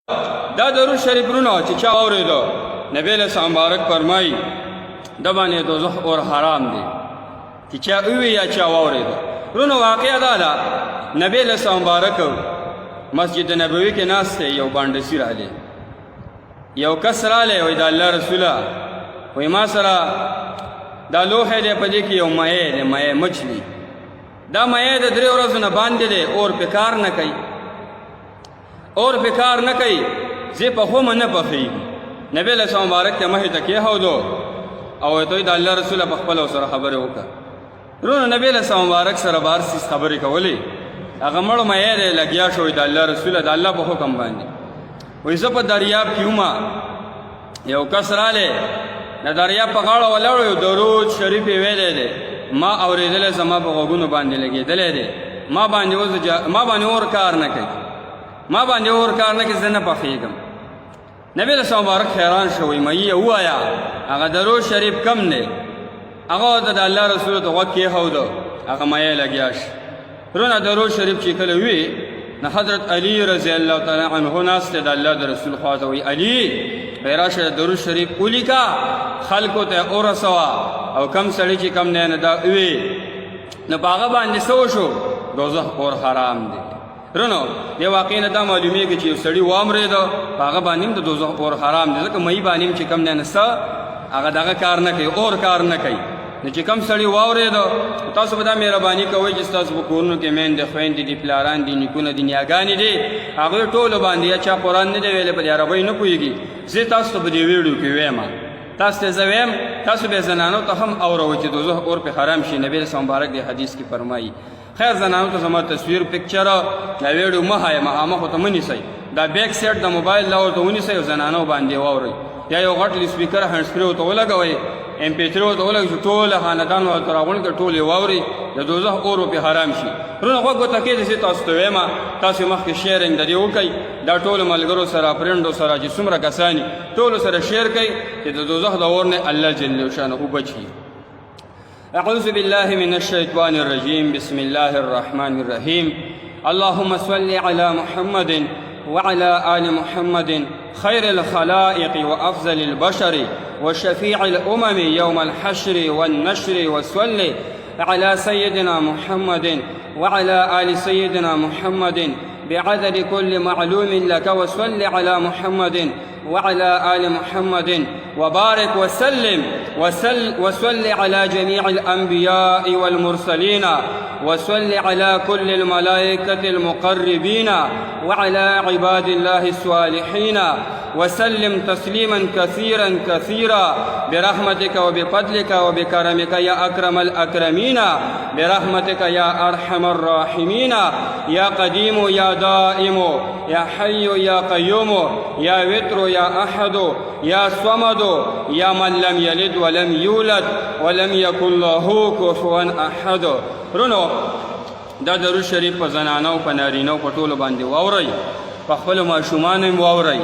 دا درود شریفونه چې چا واورېدو نبی علیہ السلام مبارک فرمایي د باندې دوزخ اور حرام دی چې چا وی یا چا واورېدو رونو واقعه دا ده نبی علیہ السلام مبارک مسجد نبوي کې ناست یو باندې راغلی یو کس راغلی وایي د الله رسوله وایي ما سره دا لوښی دی په دې کې یو مایع دی مایع مچلی دا مایع د 3 ورځو نه باندې دی اور پې کار نه کوي اور پې کار نه کوي زه پخومه نه پخېږي نبی علیہ السلام مبارک ته مخې ته کېښودو او ورته وایي د الله رسوله په خپله سره خبرې وکړه رونو نبی علیہ السلام مبارک سره بهر سیز خبرې کولې هغه مړ مایع دی لګیا شو د الله رسوله د الله په حکم باندې وایي زه په دریاب کې ومه یو کس رالی د دریاب په غاړه ولاړ یو درود شریف یې ویلی دی ما اورېدلی زما په غوږونو باندې لګېدلی دی ما باندې اور کار نه کوي ما باندې اور کار نه کوي زه نه پخېږم نبی علیہ السلام مبارک حیران شو وایي مایي ووایه هغه درود شریف کم دی هغه د الله رسول ته غوږ کېښودو هغه مایع لګیا شي رونه درود شریف چې کله وي نه حضرت علی رضی الله تعالی عنه ناست د الله د رسول خوا ته وایي علی راشه درود شریف ولیکه خلکو ته ورسوه او کم سړي چې کم نه دا وي نو په هغه باندې څه وشو دوزخ اور حرام دی رونو دې واقع نه دا معلومیږي چې یو سړي واورېده په هغه باندې هم د دوزخ اور حرام دی ځکه مایي باندې هم چې کم نه څه هغه دغه کار نه کوي اور کار نه کوي نو چې کم سړي واورېده تاسو به دا مهرباني کوئ چې ستاسو په کورونو کې میندې خویندې دي پلاران دي نیکونه دي نیاګانې دي هغوی ټولو باندې یا چا قرآن نه دی ویلی په دې عربۍ نه پوهېږي زه تاسو ته په دې ویډیو کې ویم تاسو ته زه ویم تاسو به زنانو ته هم اوروئ چې دوزخ اور پې حرام شي نبی رسول مبارک دې حدیث کې فرمایي خیر زنانو ته زما تصویر پکچر دا ویډیو مه هایه مخامخ ته مه نیسئ دا بیک سیټ د موبایل دا ورته ونیسئ او زنانو باندې واورئ یا یو غټ سپیکر هینډسفري ورته ولګوئ MP3 ورته ولګوئ چې ټوله خاندان ورته راغونډ کړي ټول یې واورئ د دوزخ اور پې حرام شي رونه غوږ ورته کېږدئ چې تاسو ته ویمه تاسو مخکې شیرینګ د دې وکئ دا ټولو ملګرو سره فرینډو سره چې څومره کسان دي ټولو سره شیر کئ چې د دوزخ د اور نه الله جل شانه وبچي أعوذ بالله من الشيطان الرجيم بسم الله الرحمن الرحيم اللهم صل على محمد وعلى آل محمد خير الخلائق وأفضل البشر وشفيع الأمم يوم الحشر والنشر وصل على سيدنا محمد وعلى آل سيدنا محمد بعدد كل معلوم لك وصل على محمد وعلى آل محمد وبارك وسلم وصل على جميع الأنبياء والمرسلين وصل على كل الملائكة المقربين وعلى عباد الله الصالحين وسلم تسليما كثيرا كثيرا برحمتك وبفضلك وبكرمك يا أكرم الأكرمين برحمتك يا أرحم الراحمين يا قديم يا دائم يا حي يا قيوم يا وتر يا أحد يا صمد يا من لم يلد ولم يولد ولم يكن له كفوا أحد رونو دا درود شریف په زنانو په نارینو په ټولو باندې واورئ په خپلو ماشومانو هم واورئ